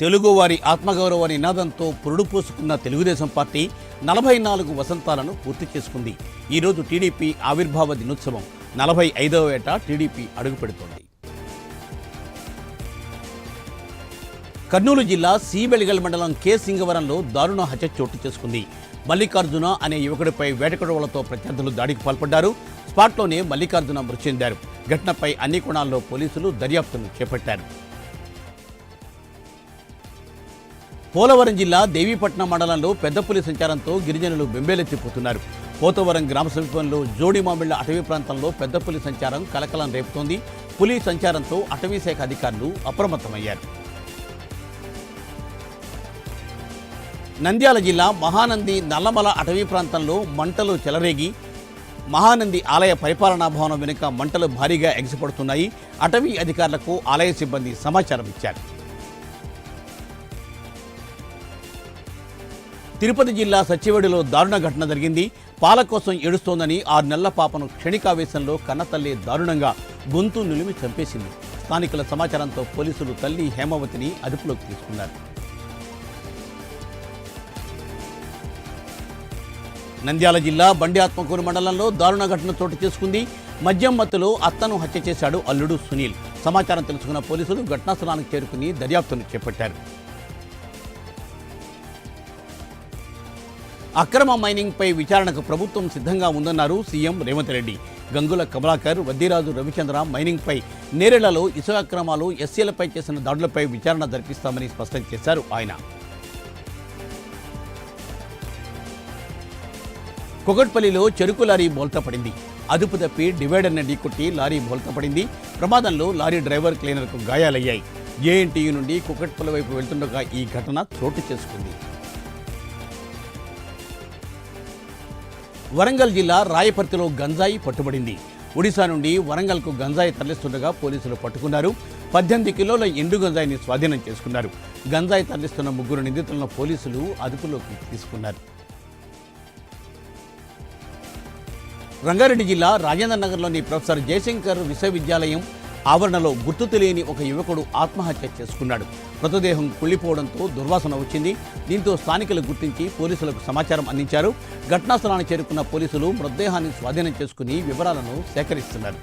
తెలుగువారి ఆత్మగౌరవ నినాదంతో పురుడు పోసుకున్న తెలుగుదేశం పార్టీ 44 వసంతాలను పూర్తి చేసుకుంది. ఈరోజు టీడీపీ ఆవిర్భావ దినోత్సవం 45వ ఏట టీడీపీ అడుగుపెడుతోంది. కర్నూలు జిల్లా సి.వెలిగల్ మండలం కె. సింగవరంలో దారుణ హత్య చోటు చేసుకుంది. మల్లికార్జున అనే యువకుడిపై వేటకొడవలతో ప్రత్యర్థులు దాడికి పాల్పడ్డారు. స్పాట్లోనే మల్లికార్జున మృతి చెందారు. ఘటనపై అన్ని కోణాల్లో పోలీసులు దర్యాప్తును చేపట్టారు. పోలవరం జిల్లా దేవీపట్నం మండలంలో పెద్ద పులి సంచారంతో గిరిజనులు బెంబేలెత్తిపోతున్నారు. పోతవరం గ్రామ సమీపంలో జోడిమామిళ్ల అటవీ ప్రాంతంలో పెద్ద పులి సంచారం కలకలం రేపుతోంది. పులి సంచారంతో అటవీ శాఖ అధికారులు అప్రమత్తమయ్యారు. నంద్యాల జిల్లా మహానంది నల్లమల అటవీ ప్రాంతంలో మంటలు చెలరేగి మహానంది ఆలయ పరిపాలనా భవనం వెనుక మంటలు భారీగా ఎగిసిపడుతున్నాయి. అటవీ అధికారులకు ఆలయ సిబ్బంది సమాచారం ఇచ్చారు. తిరుపతి జిల్లా సచ్చివేడులో దారుణ ఘటన జరిగింది. పాల కోసం ఏడుస్తోందని 6 నెలల పాపను క్షణికావేశంలో కన్నతల్లి దారుణంగా గొంతు నిలిమి చంపేసింది. స్థానికుల సమాచారంతో పోలీసులు తల్లి హేమావతిని అదుపులోకి తీసుకున్నారు. నంద్యాల జిల్లా బండి ఆత్మకూరు మండలంలో దారుణ ఘటన చోటు చేసుకుంది. మద్యం మత్తులో అత్తను హత్య చేశాడు అల్లుడు సునీల్. సమాచారం తెలుసుకున్న పోలీసులు ఘటనా స్థలానికి చేరుకుని దర్యాప్తును చేపట్టారు. అక్రమ మైనింగ్పై విచారణకు ప్రభుత్వం సిద్ధంగా ఉందన్నారు సీఎం రేవంత్ రెడ్డి. గంగుల కమలాకర్, వద్దిరాజు రవిచంద్ర మైనింగ్పై నేరేళ్లలో ఇసుక అక్రమాలు, ఎస్సీలపై చేసిన దాడులపై విచారణ జరిపిస్తామని స్పష్టం చేశారు ఆయన. కుకట్పల్లిలో చెరుకు లారీ బోల్తాపడింది. అదుపు తప్పి డివైడర్ని ఢీకొట్టి లారీ బోల్తాపడింది. ప్రమాదంలో లారీ డ్రైవర్, క్లీనర్కు గాయాలయ్యాయి. జేఎన్టీయూ నుండి కుకట్పల్లి వైపు వెళ్తుండగా ఈ ఘటన చోటు చేసుకుంది. వరంగల్ జిల్లా రాయపర్తిలో గంజాయి పట్టుబడింది. ఒడిశా నుండి వరంగల్కు గంజాయి తరలిస్తుండగా పోలీసులు పట్టుకున్నారు. 18 కిలోల ఎండు గంజాయిని స్వాధీనం చేసుకున్నారు. గంజాయి తరలిస్తున్న 3 నిందితులను పోలీసులు అదుపులోకి తీసుకున్నారు. రంగారెడ్డి జిల్లా రాజేంద్ర నగర్లోని ప్రొఫెసర్ జయశంకర్ విశ్వవిద్యాలయం ఆవరణలో గుర్తు తెలియని ఒక యువకుడు ఆత్మహత్య చేసుకున్నాడు. మృతదేహం కుళ్ళిపోవడంతో దుర్వాసన వచ్చింది. దీంతో స్థానికులు గుర్తించి పోలీసులకు సమాచారం అందించారు. ఘటనా స్థలానికి చేరుకున్న పోలీసులు మృతదేహాన్ని స్వాధీనం చేసుకుని వివరాలను సేకరిస్తున్నారు.